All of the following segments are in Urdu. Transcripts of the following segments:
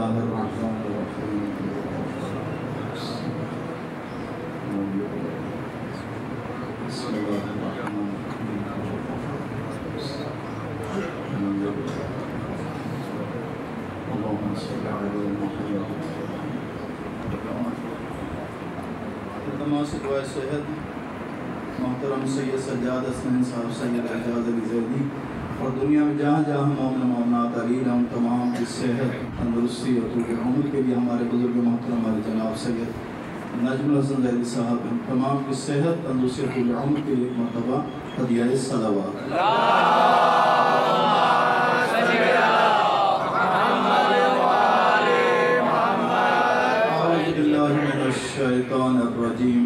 الله الرحمن الرحيم بسم الله الرحمن الرحيم اللهم صل على محمد تمام دعائے صحت محترم سید سجاد حسن صاحب سید اعجاز علی زیدی اور دنیا میں جہاں جہاں مومن مومنات علیل ہم تمام کی صحت تندرستی اور طول عمر کے لیے ہمارے بزرگ محترم ہمارے جناب سید نجم الحسن زیدی صاحب تمام کی صحت تندرستی اور طول عمر کے لیے ایک مرتبہ ہدیہ صلوات اعوذ باللہ من الشیطان الرجیم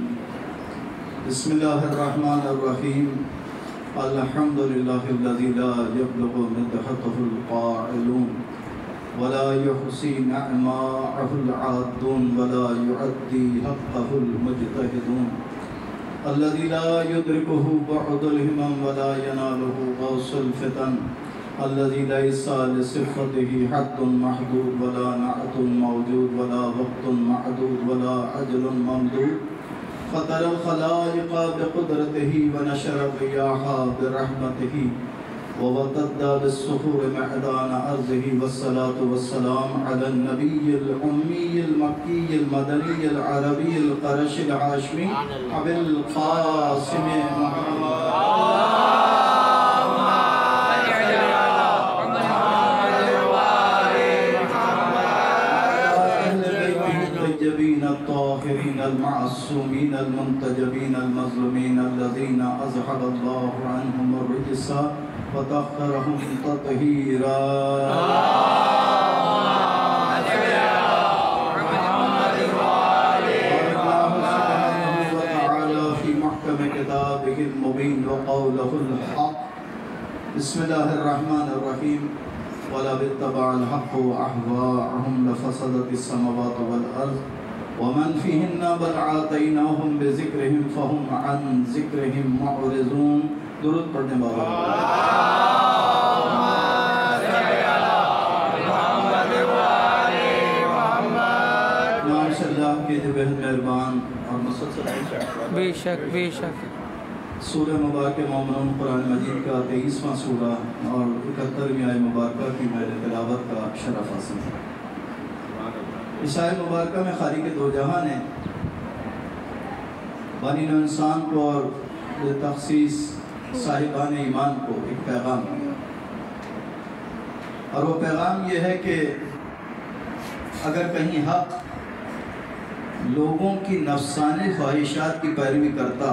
بسم اللہ الرحمن الرحیم الحمد للہ الذی لا یبلغ مدحته القائلون ولا يحصي نعماءه العادون ولا يعدي حقه المجتهدون الذي لا يدركه بعد الهمم ولا يناله غوص الفتن الذي ليس لصفته حد محدود ولا نعت موجود ولا وقت معدود ولا أجل ممدود فطر الخلائق بقدرته ونشر الرياح برحمته ووتد بالصخور معدان أرضه والصلاة والسلام على النبي الأمي المكي المدني العربي القرشي الهاشمي أبي القاسم محمد الطاهرين المعصومين المنتجبين المظلومين الذين أزحب الله عنهم الرجس وطهرهم تطهيرا في محكم كتابه المبين وقوله الحق بسم الله الرحمن الرحيم ولو اتبع الحق أهواءهم لفسدت السماوات والأرض ومن فيهن بل آتيناهم بذكرهم فهم عن ذكرهم معرضون درود پڑھنے بابا امام صلی اللہ کے بہت مہربان اور مسلسل بے شک بے شک سورہ مبارکہ مومنون قرآن مجید کا 23واں سورہ اور 71ویں آیہ مبارکہ کی میرے تلاوت کا شرف حاصل ہے۔ اس آیہ مبارکہ میں خالق دو جہاں نے بنی نوع انسان کو اور تخصیص صاحبان ایمان کو ایک پیغام دیا اور وہ پیغام یہ ہے کہ اگر کہیں حق لوگوں کی نفسانی خواہشات کی پیروی کرتا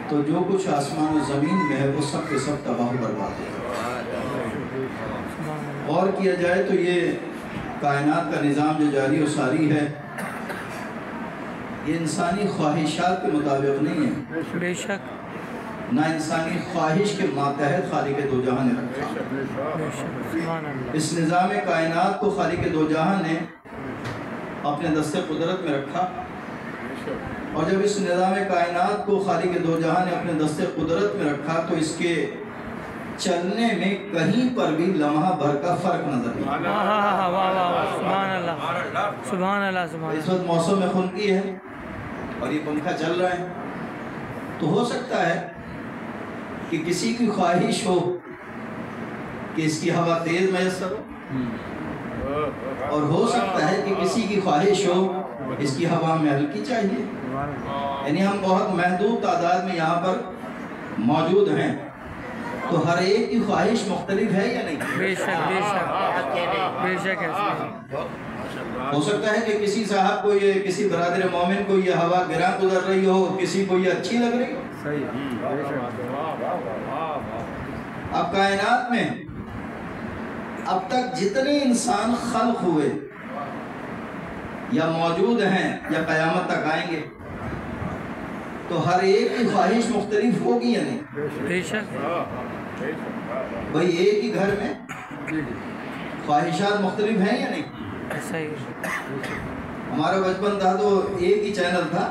تو جو کچھ آسمان و زمین میں ہے وہ سب کے سب تباہ و برباد ہے۔ اور کیا جائے تو یہ کائنات کا نظام جو جاری و ساری ہے یہ انسانی خواہشات کے مطابق نہیں ہے، بے شک نہ انسانی خواہش کے ماتحت خالق دو جہاں نے رکھا۔ اس نظام کائنات کو خالق دو جہاں نے اپنے دست قدرت میں رکھا اور جب اس نظام کائنات کو خالق دو جہاں نے اپنے دست قدرت میں رکھا تو اس کے چلنے میں کہیں پر بھی لمحہ بھر کا فرق نظر نہیں۔ سبحان اللہ سبحان اللہ سبحان اس وقت موسم میں خنکی ہے اور یہ پنکھا چل رہا ہے تو ہو سکتا ہے کہ کسی کی خواہش ہو کہ اس کی ہوا تیز میسر ہو اور ہو سکتا ہے کہ کسی کی خواہش ہو اس کی ہوا میں ہلکی چاہیے، یعنی ہم بہت محدود تعداد میں یہاں پر موجود ہیں تو ہر ایک کی خواہش مختلف ہے یا نہیں؟ بے شک بے شک بے شک ایسا ہو سکتا ہے کہ کسی صاحب کو یہ کسی برادر مومن کو یہ ہوا گراں گزر رہی ہو، کسی کو یہ اچھی لگ رہی ہو۔ اب کائنات میں اب تک جتنے انسان خلق ہوئے یا موجود ہیں یا قیامت تک آئیں گے تو ہر ایک کی خواہش مختلف ہوگی یا نہیں؟ بے شک بھئی ایک ہی گھر میں خواہشات مختلف ہیں یا نہیں؟ ایسا ہی ہمارا بچپن تھا تو ایک ہی چینل تھا،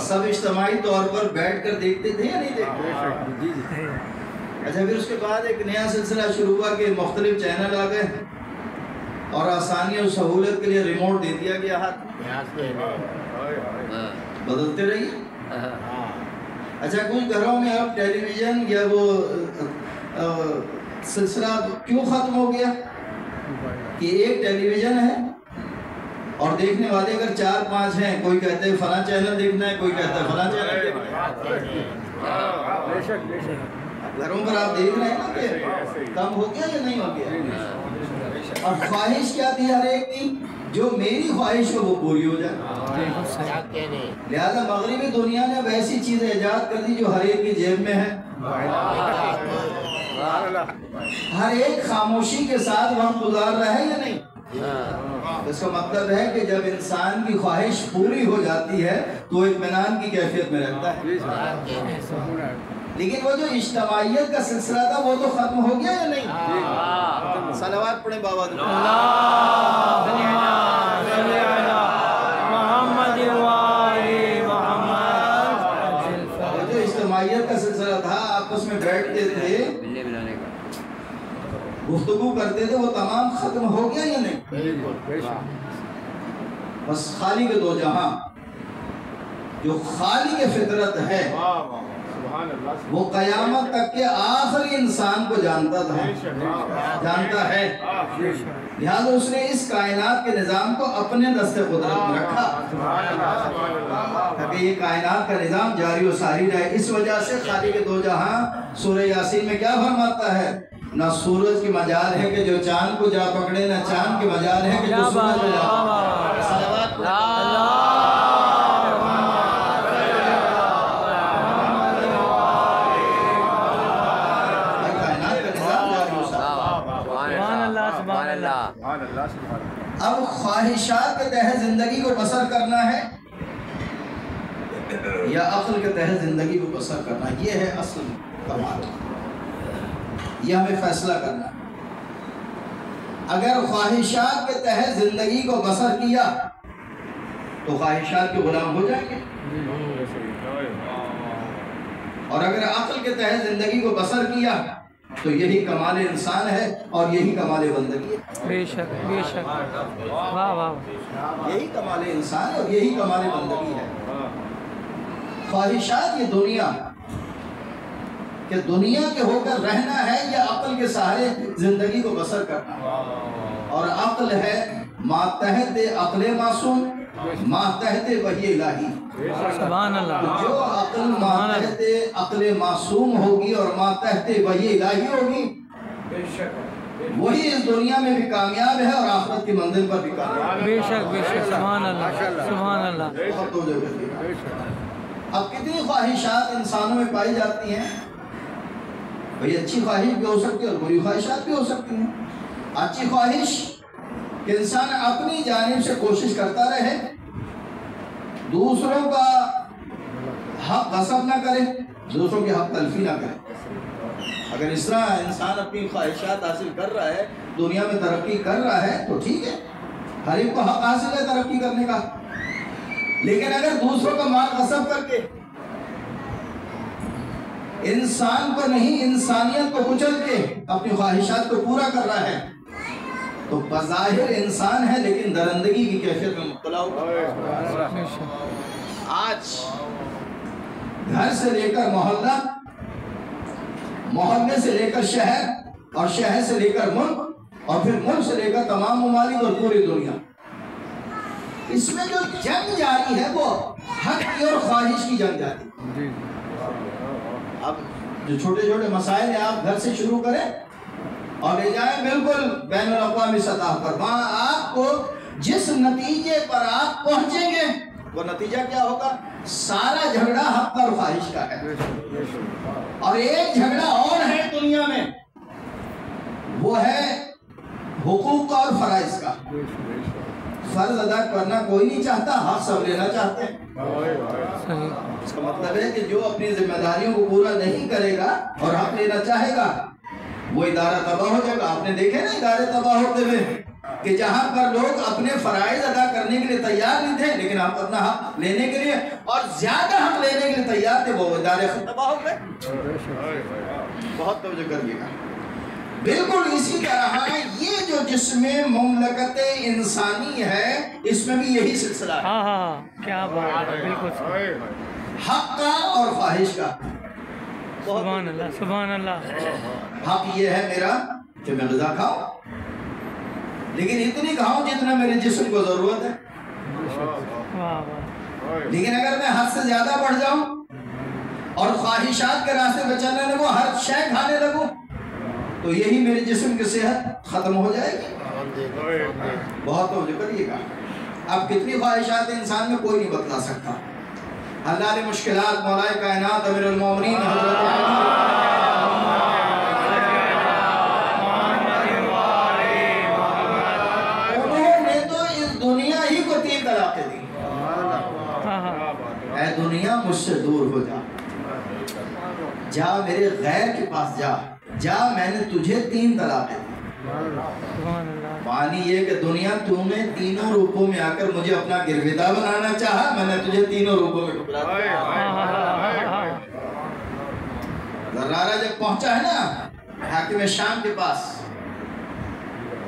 سب اجتماعی طور پر بیٹھ کر دیکھتے تھے یا نہیں دیکھتے؟ اچھا پھر اس کے بعد ایک نیا سلسلہ شروع ہوا کہ مختلف چینل آ گئے اور آسانی اور سہولت کے لیے ریموٹ دے دیا گیا ہاتھ بدلتے رہیے. اچھا کچھ گھروں میں اب ٹیلی ویژن یا وہ سلسلہ کیوں ختم ہو گیا کہ ایک ٹیلی ویژن ہے اور دیکھنے والے اگر 4-5 ہیں, کوئی کہتے ہیں فلاں چینل دیکھنا ہے, کوئی کہتا ہے فلاں چینل دیکھنا ہے. گھروں پر آپ دیکھ رہے ہیں نا کہ کم ہو گیا یا نہیں ہو گیا. اور خواہش کیا تھی ہر ایک کی, جو میری خواہش ہو وہ پوری ہو جائے. لہذا مغربی دنیا نے اب ایسی چیزیں ایجاد کر دی جو ہر ایک کی جیب میں ہے. ہر ایک خاموشی کے ساتھ وقت گزار رہا ہے یا نہیں. اس کا مطلب ہے کہ جب انسان کی خواہش پوری ہو جاتی ہے تو اطمینان کی کیفیت میں رہتا ہے. لیکن وہ جو اجتماعیت کا سلسلہ تھا وہ تو ختم ہو گیا یا نہیں. صلوات پڑھیں بابا جو اجتماعیت کا سلسلہ تھا, آپس میں بیٹھتے تھے, گفتگو کرتے تھے, وہ تمام ختم ہو گیا یا نہیں. بس خالی کے دو جہاں, جو خالی کے فطرت ہے وہ قیامت تک کے آخری انسان کو جانتا ہے. لہذا اس نے اس کائنات کے نظام کو اپنے دست قدرت میں رکھا تاکہ یہ کائنات کا نظام جاری و ساری رہے. اس وجہ سے خالی کے دو جہاں سورہ یاسین میں کیا فرماتا ہے, نہ سورج کی مجال ہے کہ جو چاند کو جا پکڑے, نہ چاند کی مجال ہے کہ جو سورج کو جا پکڑے. اب خواہشات کے تحت زندگی کو بسر کرنا ہے یا عقل کے تحت زندگی کو بسر کرنا, یہ ہے اصل کمال. یہ ہمیں فیصلہ کرنا ہے. اگر خواہشات کے تحت زندگی کو بسر کیا تو خواہشات کے غلام ہو جائیں گے, اور اگر عقل کے تحت زندگی کو بسر کیا تو یہی کمال انسان ہے اور یہی کمال بندگی ہے. بے شک بے شک, واہ واہ, یہی کمال انسان ہے اور یہی کمال بندگی ہے. خواہشات یہ دنیا کہ دنیا کے ہو کر رہنا ہے یا عقل کے سہارے زندگی کو بسر کرنا, اور عقل ہے ماتحت عقل معصوم, ماتحت وحی الہی. سبحان اللہ. جو عقل ماتحت عقل معصوم ہوگی اور ماتحت وحی الہی ہوگی, وہی اس دنیا میں بھی کامیاب ہے اور آخرت کی منزل پر بھی کامیاب ہے. بے شک بے شک, سبحان اللہ سبحان اللہ. اب کتنی خواہشات انسانوں میں پائی جاتی ہیں. بھئی اچھی خواہش بھی ہو سکتی ہے اور بری خواہشات بھی ہو سکتی ہیں. اچھی خواہش کہ انسان اپنی جانب سے کوشش کرتا رہے, دوسروں کا حق غصب نہ کرے, دوسروں کے حق تلفی نہ کرے. اگر اس طرح انسان اپنی خواہشات حاصل کر رہا ہے, دنیا میں ترقی کر رہا ہے تو ٹھیک ہے, ہر ایک کو حق حاصل ہے ترقی کرنے کا. لیکن اگر دوسروں کا مال غصب کر کے انسان کو نہیں انسانیت کو کچل کے اپنی خواہشات کو پورا کر رہا ہے تو بظاہر انسان ہے لیکن درندگی کی کیفیت میں مبتلا ہوگا. آج گھر سے لے کر محلہ, محلے سے لے کر شہر, اور شہر سے لے کر ملک, اور پھر ملک سے لے کر تمام ممالک اور پوری دنیا, اس میں جو جنگ جاری ہے وہ حق کی اور خواہش کی جنگ جاری ہے. اب جو چھوٹے چھوٹے مسائل ہیں آپ گھر سے شروع کریں اور لے جائیں بالکل بین الاقوامی سطح پر, وہاں آپ کو جس نتیجے پر آپ پہنچیں گے وہ نتیجہ کیا ہوگا, سارا جھگڑا حق اور خواہش کا ہے. اور ایک جھگڑا اور ہے دنیا میں, وہ ہے حقوق اور فرائض کا. فرض ادا کرنا کوئی نہیں چاہتا, حق سب لینا چاہتے ہیں. اس کا مطلب ہے کہ جو اپنی ذمہ داریوں کو پورا نہیں کرے گا اور حق لینا چاہے گا وہ ادارہ تباہ ہو جائے گا. آپ نے دیکھے نا ادارے تباہ ہوتے ہوئے, کہ جہاں پر لوگ اپنے فرائض ادا کرنے کے لیے تیار نہیں تھے لیکن ہم اپنا حق لینے کے لیے اور زیادہ حق لینے کے لیے تیار تھے، وہ ادارے تباہ ہو گئے۔ بہت توجہ کریے گا۔ بالکل اسی طرح یہ جو جسم مملکت انسانی ہے اس میں بھی یہی سلسلہ ہے۔ ہاں ہاں کیا بات ہے، بالکل حق کا اور خواہش کا۔ سبحان اللہ سبحان اللہ۔ حق یہ ہے میرا کہ میں غذا کھاؤں لیکن اتنی کھاؤں جتنا میرے جسم کو ضرورت ہے، لیکن اگر میں حد سے زیادہ بڑھ جاؤں اور خواہشات کے راستے پہ چلنے لگوں، ہر شے کھانے لگوں، تو یہی میرے جسم کی صحت ختم ہو جائے گی۔ بہت توجہ کریے گا۔ اب کتنی خواہشات انسان میں کوئی نہیں بتلا سکتا۔ اللہ نے مشکلات مولا کائنات امیر المومنین حضرت اے دنیا مجھ سے دور ہو جا، جا میرے غیر کے پاس جا، جا میں نے تجھے 3 طلاقیں دی۔ معنی یہ کہ دنیا تو نے تینوں روپوں میں آ کر مجھے اپنا گرویدہ بنانا چاہا، میں نے تجھے تینوں روپوں میں ٹکرا دیا۔ ذرارہ جب پہنچا ہے نا حاکم شام کے پاس،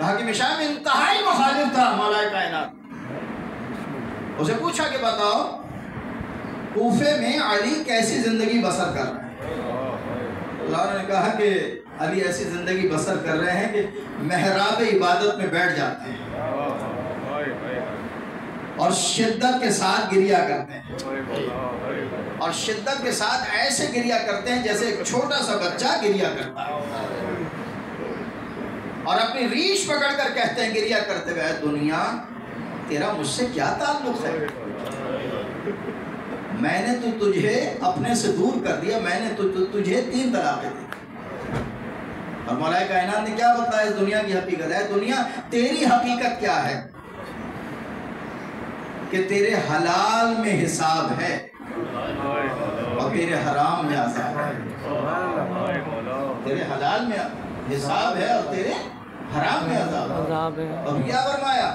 حاکم شام انتہائی مخالف تھا مولا کائنات، اسے پوچھا کہ بتاؤ کوفے میں علی کیسی زندگی بسر کر رہے ہیں؟ اللہ نے کہا کہ علی ایسی زندگی بسر کر رہے ہیں کہ محراب عبادت میں بیٹھ جاتے ہیں اور شدت کے ساتھ گریا کرتے ہیں، اور شدت کے ساتھ ایسے گریا کرتے ہیں جیسے ایک چھوٹا سا بچہ گریا کرتا ہے، اور اپنی ریش پکڑ کر کہتے ہیں گریا کرتے ہوئے، دنیا تیرا مجھ سے کیا تعلق ہے؟ میں نے تو تجھے اپنے سے دور کر دیا، میں نے تجھے 3 طلاقیں دی۔ اور مولا کائنات نے کیا بتایا اس دنیا کی حقیقت ہے؟ دنیا تیری حقیقت کیا ہے؟ کہ تیرے حلال میں حساب ہے اور تیرے حرام میں عذاب ہے۔ تیرے حلال میں حساب ہے اور تیرے حرام میں عذاب ہے۔ اور کیا فرمایا؟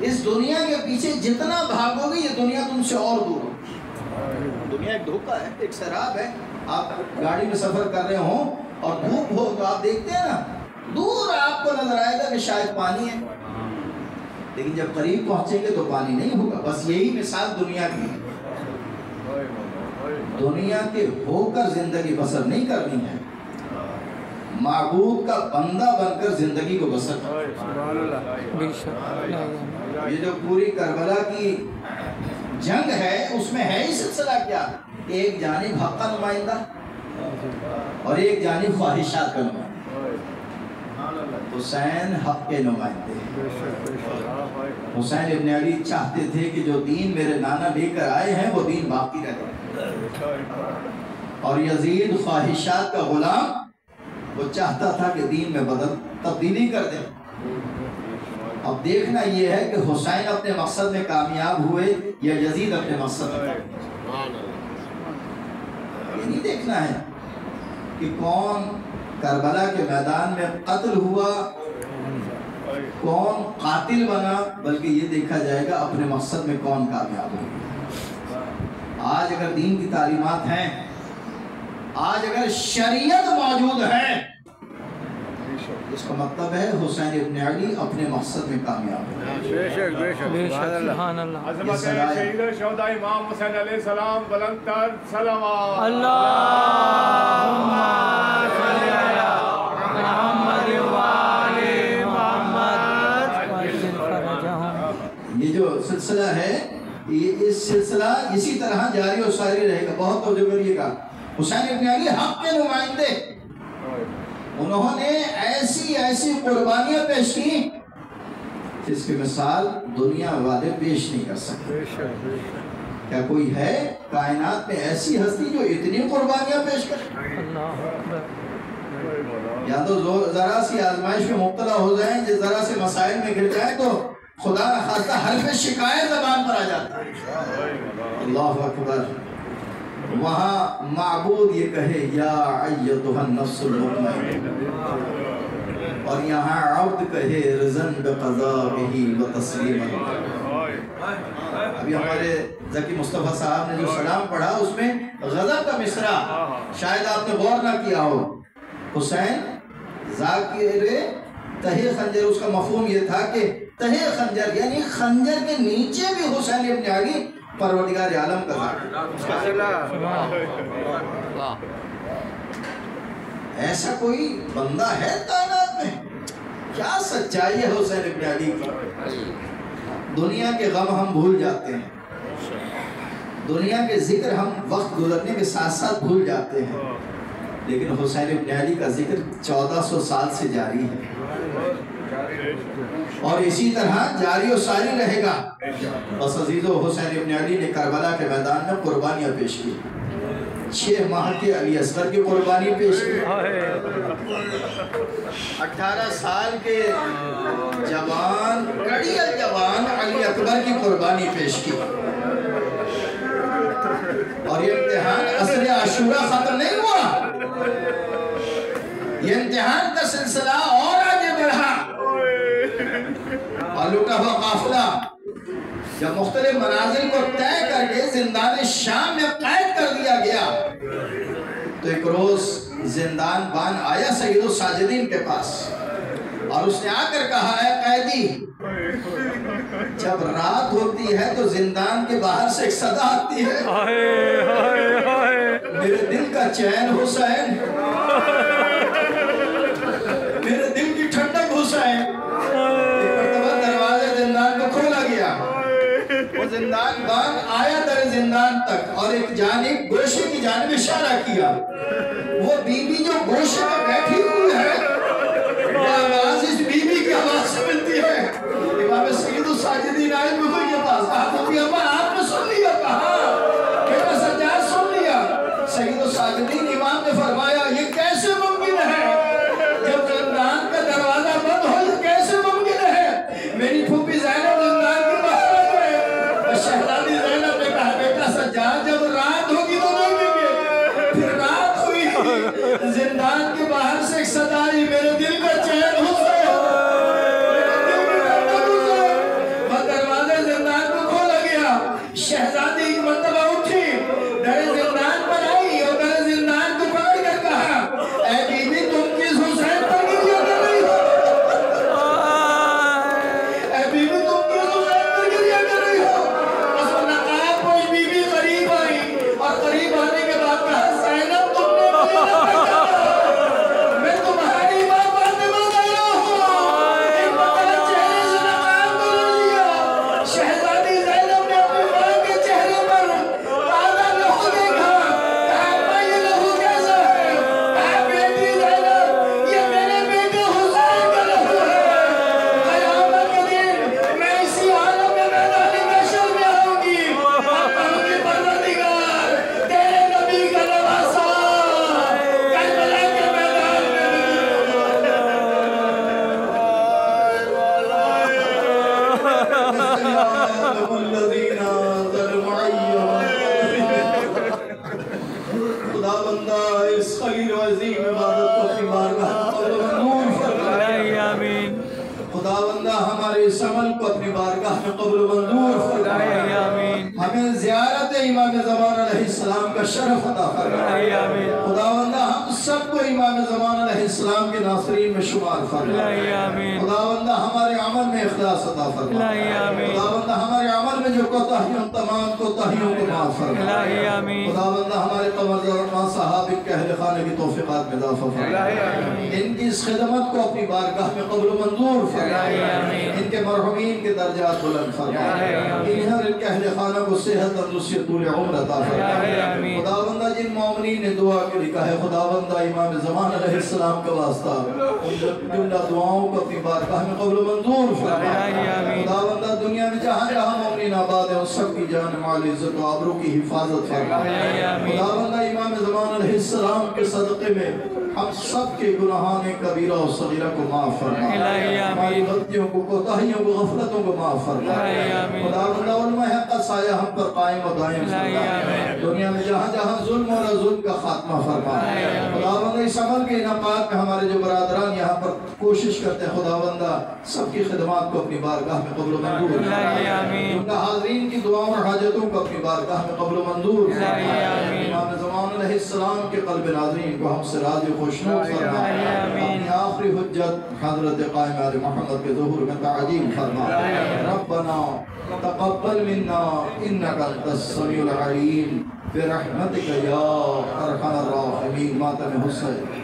اس دنیا کے پیچھے جتنا بھاگو گے یہ دنیا تم سے اور دور ہو۔ دنیا ایک دھوکہ ہے، ایک سراب ہے۔ آپ گاڑی میں سفر کر رہے ہوں اور دھوپ ہو تو آپ دیکھتے ہیں نا دور آپ کو نظر آئے گا کہ شاید پانی ہے، لیکن جب قریب پہنچیں گے تو پانی نہیں ہوگا۔ بس یہی مثال دنیا کی ہے۔ دنیا کے ہو کر زندگی بسر نہیں کرنی ہے، معبود کا بندہ بن کر زندگی کو بسر کرنا۔ یہ جو پوری کربلا کی جنگ ہے اس میں ہے ہی سلسلہ کیا؟ ایک جانب حق کا نمائندہ اور ایک جانب خواہشات کا نمائندہ۔ حسین حق کے نمائندے، حسین ابن علی چاہتے تھے کہ جو دین میرے نانا لے کر آئے ہیں وہ دین باقی رہ جائے، اور یزید خواہشات کا غلام، وہ چاہتا تھا کہ دین میں تبدیلی کر دیں۔ اب دیکھنا یہ ہے کہ حسین اپنے مقصد میں کامیاب ہوئے یا یزید اپنے مقصد میں کامیاب۔ یہ نہیں دیکھنا ہے کہ کون کربلا کے میدان میں قتل ہوا، کون قاتل بنا، بلکہ یہ دیکھا جائے گا اپنے مقصد میں کون کامیاب ہوا۔ آج اگر دین کی تعلیمات ہیں، آج اگر شریعت موجود ہے، اس کا مطلب ہے حسین ابن علی اپنے مقصد میں کامیاب ہے۔ بے شک بے شک سبحان اللہ۔ عظمت شہید شہداء امام حسین علیہ السلام بلند تر صلوات۔ اللہم صلی علی محمد وآل محمد وعجل فرجہم۔ یہ جو سلسلہ ہے اس سلسلہ اسی طرح جاری و ساری رہے گا۔ بہت توجہ کریے گا۔ حسین ابن علی حق کے نمائندے، انہوں نے ایسی قربانیاں پیش کی جس کی مثال دنیا والے پیش نہیں کر سکتے۔ کیا کوئی ہے کائنات میں ایسی ہستی جو اتنی قربانیاں پیش کرے؟ یا تو ذرا سی آزمائش میں مبتلا ہو جائیں، ذرا سے مسائل میں گر جائیں تو خدا نہ خواستہ حرف شکایت زبان پر آ جاتا ہے۔ اللہ اکبر۔ وہاں معبود یہ کہے یا ایتھا النفس المطمئنہ، اور یہاں عبد کہے رضن بقضائہ و تسلیما. ابھی ہمارے ذکی مصطفیٰ صاحب نے جو سلام پڑھا اس میں غضب کا مصرع شاید آپ نے غور نہ کیا ہو. حسین ذاکر تہے خنجر، اس کا مفہوم یہ تھا کہ تہے خنجر یعنی خنجر کے نیچے بھی حسین ابن علی پروردگار عالم کا ذات. ایسا کوئی بندہ ہے کائنات میں؟ کیا سچائی ہے حسین ابن علی کی. دنیا کے غم ہم بھول جاتے ہیں، دنیا کے ذکر ہم وقت گزرنے کے ساتھ ساتھ بھول جاتے ہیں، لیکن حسین ابن علی کا ذکر 1400 سال سے جاری ہے اور اسی طرح جاری و ساری رہے گا. بس عزیزو، حسین ابن علی نے کربلا کے میدان میں قربانیاں پیش کی. 6 ماہ کے علی اصغر کی قربانی پیش کی، 18 سال کے جوان کڑی الجوان علی اکبر کی قربانی پیش کی. اور یہ امتحان عصر عاشورہ ختم نہیں ہوا، یہ امتحان کا سلسلہ اور آگے بڑھا. اور لوٹا ہوا قافلہ جب مختلف منازل کو طے کر کے زندان شام میں قید کر دیا گیا تو ایک روز زندان بان آیا سید الساجدین کے پاس اور اس نے آ کر کہا ہے قیدی، جب رات ہوتی ہے تو زندان کے باہر سے ایک صدا آتی ہے، میرے دل کا چین حسین، میرے دل کی ٹھنڈک حسین. ایک مرتبہ دروازے زندان کو کھولا گیا، وہ زندان بان آیا در زندان تک اور ایک جانب گوشے کی جانب اشارہ کیا. وہ بی بی جو گوشے میں بیٹھی ہوئی ہے وہ آواز اس بی بی کی آواز سے ملتی ہے. امام سید الساجدین آئے بزرگ کے پاس، کہا کہ اماں آپ نے سن لیا؟ کہا بیٹا سجاد سن لیا. سید الساجدین امام نے فرمایا یہ کیسے ممکن ہے؟ جب زندان کا دروازہ بند ہو یہ کیسے ممکن ہے؟ میری پھوپھی زینب زندان کے باہر آ گئے. شہزادی زینب نے کہا بیٹا سجاد جب رات ہوگی تو دیکھیں گے. پھر رات ہوئی، زندان کے باہر سے ایک صدا آئی، میرے دل کا چین حسین، میرے دل کا ٹھنڈک حسین. اور دروازے زندان کو کھولا گیا. شہزادی ایک مرتبہ اٹھی، در زندان پر آئی اور در زندان کو پکڑ کر کہا اے بی بی تم کس حسین پر گریہ کر رہی ہو؟ اے بی بی تم کس حسین پر گریہ کر رہی ہو؟ اس کو نقاب پوش بی بی قریب آئی اور قریب آنے کے بعد کہا زینب تم نے مجھے نہ پہچانا، میں تمہاری ماں فاطمہ زہرا ہوں. ایک مرتبہ چہرے سے نقاب کو لے لیا. شہزادی زینب نے اپنی ماں کے چہرے پر تازہ لہو دیکھا. کہا اماں یہ لہو کیسا ہے؟ کہا بیٹی زینب یہ میرے بیٹے حسین کا لہو ہے. قیامت کے دن میں اسی عالم میں میدان محشر میں آؤں گی اور کہوں گی پروردگار تیرے نبی کا نواسا کربلا کے میدان میں خدا بندہ اس خیر و عظیم عبادت کو اپنی بارگاہ قبول منظور فرمائے. آمین. خدا بندہ ہمارے اس عمل کو اپنی بارگاہ میں قبول منظور فرمائے. آمین. ہمیں زیارت امام زمان علیہ السلام کا شرف عطا فرمائے. خدا بندہ ہم سب کو امام زمان علیہ السلام کے ناصرین میں شمار فرمائے. خدا بندہ ہمارے عمل میں اخلاص عطا فرمائے. خدا بندہ ہمارے عمل میں جو کوتاہیوں تمام کوتاہیوں کو معاف فرمائے. خدا بندہ ہمارے قمر زمان صحابہ کے اہل خانہ کی توفیقات میں اضافہ فرمائے. ان کی اس خدمت کو اپنی بارگاہ میں قبول منظور فرمائے. ان کے مرحومین کے درجات بلند فرمائے. انہیں اور ان کے اہل خانہ کو صحت تندرستی طول عمر عطا فرمائے. خدا بندہ جن مومنین نے دعا کے لکھا ہے خدا بندہ امام زمان علیہ السلام کا واسطہ ان جملہ دعاؤں کو اپنی بارگاہ میں قبول منظور فرمائے. خدا بندہ دنیا میں جہاں جہاں مومنین آباد ہیں ان سب کی جان مال عزت و آبرو کی حفاظت فرمائے. خدا بندہ امام زمان علیہ السلام کے صدقے میں ہم سب کے گناہان کبیرہ و صغیرہ کو معاف فرمائے. ہماری غلطیوں کو کوتاہیوں کو غفلتوں کو معاف فرمائے. خدا بندہ علماء حق کا سایہ ہم پر قائم و دائم فرمائے. دنیا میں جہاں جہاں ظلم اور ظلم کا خاتمہ فرمائے. خدا بندہ اس عمل کے انعقاد میں ہمارے جو برادران یہاں پر کوشش کرتے ہیں خداوندہ سب کی خدمات کو اپنی بارگاہ میں قبول و منظور جملہ حاضرین کی دعاؤں اور حاجتوں کو اپنی بارگاہ میں قبول و منظور امام زمان علیہ السلام کے قلب ناظرین کو ہم سے راضی و خوشنود فرما اپنی آخری حجت حضرت قائم آل محمد کے ظہور میں تعجیل فرما ربنا تقبل منا انکا انت السمیع العلیم برحمتک یا ارحم الراحمین ماتم حسین